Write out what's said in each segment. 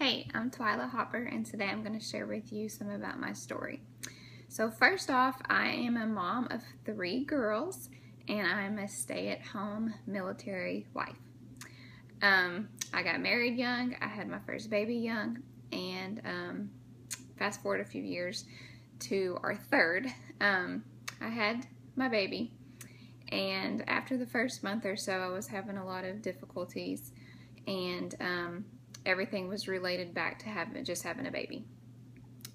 Hey, I'm Twyla Hopper, and today I'm going to share with you some about my story. So first off, I am a mom of 3 girls, and I'm a stay-at-home military wife. I got married young, I had my first baby young, and fast forward a few years to our third, I had my baby, and after the first month or so, I was having a lot of difficulties, and everything was related back to just having a baby.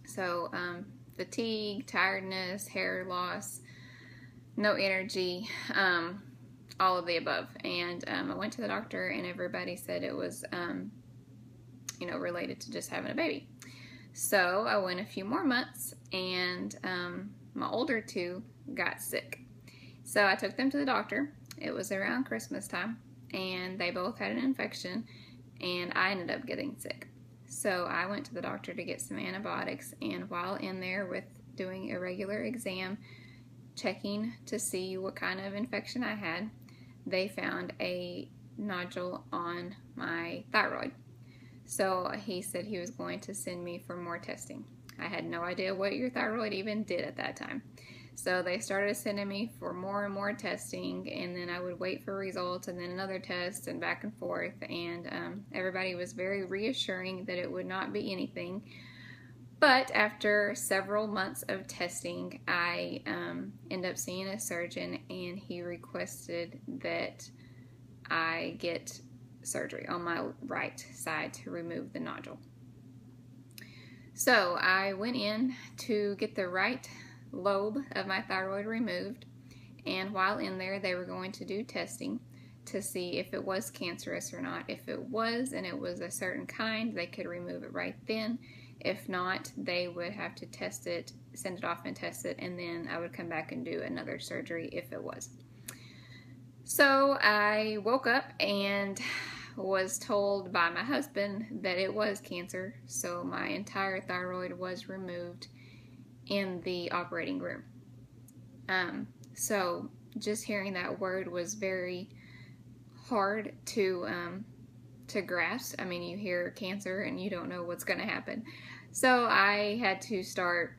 So fatigue, tiredness, hair loss, no energy, all of the above. And I went to the doctor, and everybody said it was related to just having a baby. So I went a few more months, and my older 2 got sick. So I took them to the doctor. It was around Christmas time, and they both had an infection, and I ended up getting sick. So I went to the doctor to get some antibiotics, and while in there with doing a regular exam, checking to see what kind of infection I had, they found a nodule on my thyroid. So he said he was going to send me for more testing. I had no idea what your thyroid even did at that time. So they started sending me for more and more testing, and then I would wait for results, and then another test, and back and forth, and everybody was very reassuring that it would not be anything. But after several months of testing, I ended up seeing a surgeon, and he requested that I get surgery on my right side to remove the nodule. So I went in to get the right lobe of my thyroid removed, and while in there they were going to do testing to see if it was cancerous or not. If it was, and it was a certain kind, they could remove it right then. If not, they would have to test it, send it off and test it, and then I would come back and do another surgery if it was. So I woke up and was told by my husband that it was cancer, so my entire thyroid was removed in the operating room. So just hearing that word was very hard to grasp. I mean, you hear cancer and you don't know what's going to happen. So I had to start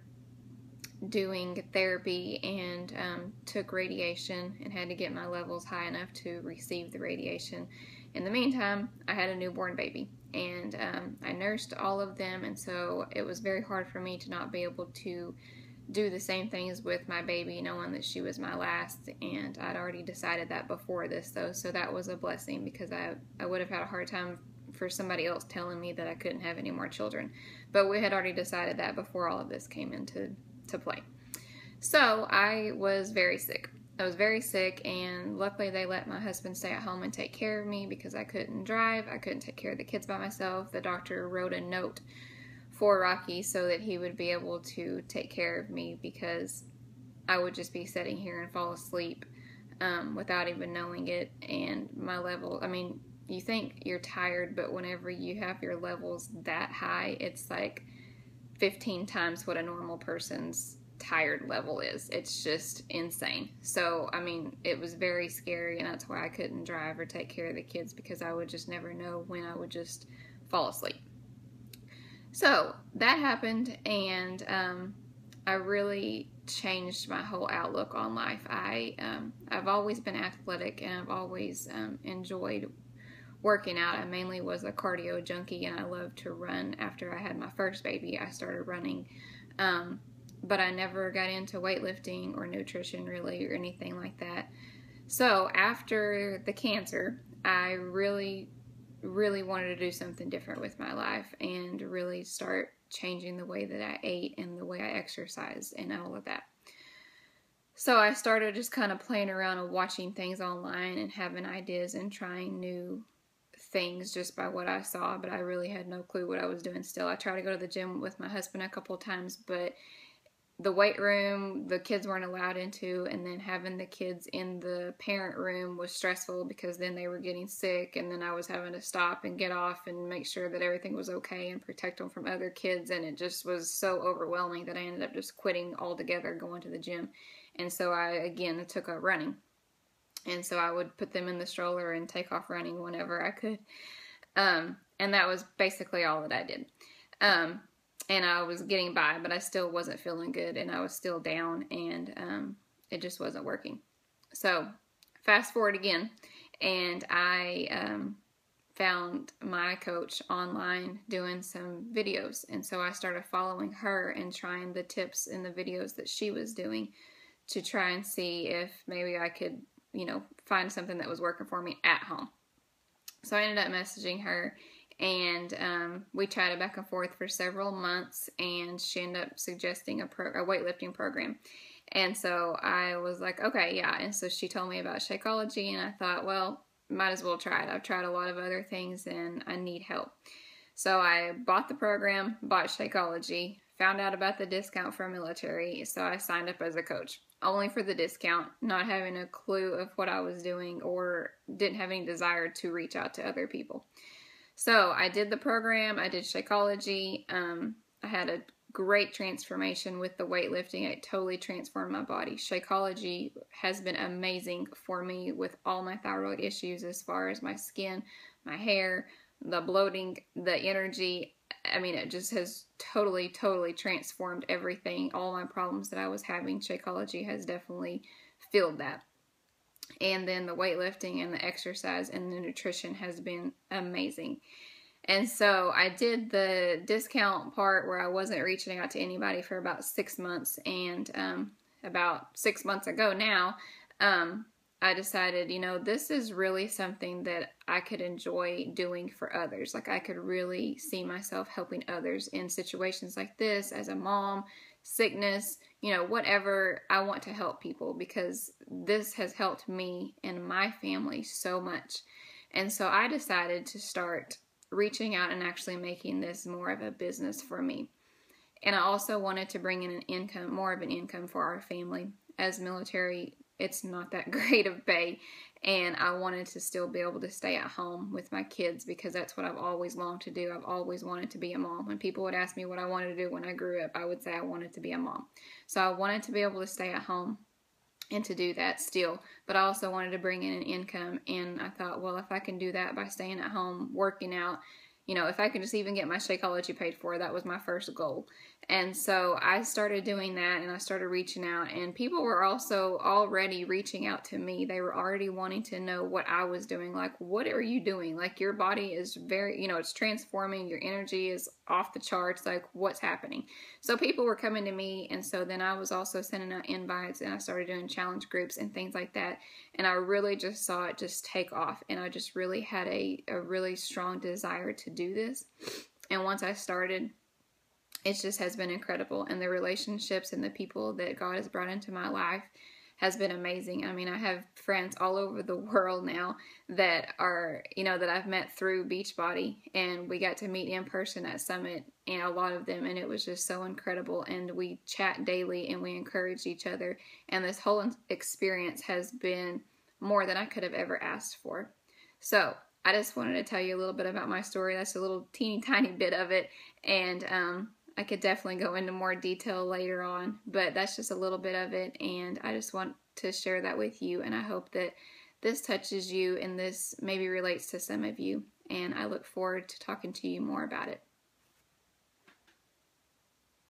doing therapy and took radiation and had to get my levels high enough to receive the radiation. In the meantime, I had a newborn baby, and I nursed all of them, and so it was very hard for me to not be able to do the same things with my baby, knowing that she was my last, and I'd already decided that before this, though, so that was a blessing, because I would have had a hard time for somebody else telling me that I couldn't have any more children. But we had already decided that before all of this came into play. So I was very sick. I was very sick, and luckily they let my husband stay at home and take care of me because I couldn't drive. I couldn't take care of the kids by myself. The doctor wrote a note for Rocky so that he would be able to take care of me, because I would just be sitting here and fall asleep without even knowing it. And my level, I mean, you think you're tired, but whenever you have your levels that high, it's like 15 times what a normal person's tired level is. It's just insane. So, I mean, it was very scary, and that's why I couldn't drive or take care of the kids, because I would just never know when I would just fall asleep. So that happened, and I really changed my whole outlook on life. I've always been athletic, and I've always enjoyed working out. I mainly was a cardio junkie, and I loved to run. After I had my first baby, I started running, but I never got into weightlifting or nutrition really, or anything like that. So after the cancer, I really wanted to do something different with my life and really start changing the way that I ate and the way I exercised and all of that. So I started just kind of playing around and watching things online and having ideas and trying new things just by what I saw, but I really had no clue what I was doing still. I tried to go to the gym with my husband a couple of times, but the weight room, the kids weren't allowed into, and then having the kids in the parent room was stressful, because then they were getting sick, and then I was having to stop and get off and make sure that everything was okay and protect them from other kids, and it just was so overwhelming that I ended up just quitting altogether going to the gym. And so I took up running, and so I would put them in the stroller and take off running whenever I could. And that was basically all that I did. And I was getting by, but I still wasn't feeling good, and I was still down, and it just wasn't working. So fast forward again, and I found my coach online doing some videos, and so I started following her and trying the tips in the videos that she was doing to try and see if maybe I could, find something that was working for me at home. So I ended up messaging her, and we chatted back and forth for several months, and she ended up suggesting a weightlifting program. And so I was like, okay, yeah. And so she told me about Shakeology, and I thought, well, might as well try it. I've tried a lot of other things, and I need help. So I bought the program, bought Shakeology, found out about the discount for military, so I signed up as a coach. Only for the discount, not having a clue of what I was doing or didn't have any desire to reach out to other people. So I did the program, I did Shakeology. I had a great transformation with the weightlifting. It totally transformed my body. Shakeology has been amazing for me with all my thyroid issues, as far as my skin, my hair, the bloating, the energy. I mean, it just has totally transformed everything. All my problems that I was having, Shakeology has definitely filled that. And then the weightlifting and the exercise and the nutrition has been amazing. And so I did the discount part where I wasn't reaching out to anybody for about 6 months. And about 6 months ago now, I decided, this is really something that I could enjoy doing for others. Like, I could really see myself helping others in situations like this, as a mom, sickness, whatever. I want to help people because this has helped me and my family so much. And so I decided to start reaching out and actually making this more of a business for me. And I also wanted to bring in an income, more of an income for our family. As military, it's not that great of pay, and I wanted to still be able to stay at home with my kids because that's what I've always longed to do. I've always wanted to be a mom. When people would ask me what I wanted to do when I grew up, I would say I wanted to be a mom. So I wanted to be able to stay at home and to do that still, but I also wanted to bring in an income, and I thought, well, if I can do that by staying at home, working out, if I could just even get my Shakeology paid for, that was my first goal. And so I started doing that, and I started reaching out, and people were also already reaching out to me. They were already wanting to know what I was doing. Like, what are you doing? Like, your body is very, it's transforming. Your energy is off the charts. Like, what's happening? So people were coming to me, and so then I was also sending out invites, and I started doing challenge groups and things like that. And I really just saw it just take off, and I just really had a really strong desire to do this. And once I started, it just has been incredible. And the relationships and the people that God has brought into my life has been amazing. I mean, I have friends all over the world now that are, that I've met through Beachbody, and we got to meet in person at Summit, and a lot of them, and it was just so incredible. And we chat daily, and we encourage each other. And this whole experience has been more than I could have ever asked for. So I just wanted to tell you a little bit about my story. That's a little teeny tiny bit of it. And I could definitely go into more detail later on, but that's just a little bit of it, and I just want to share that with you, and I hope that this touches you and this maybe relates to some of you, and I look forward to talking to you more about it.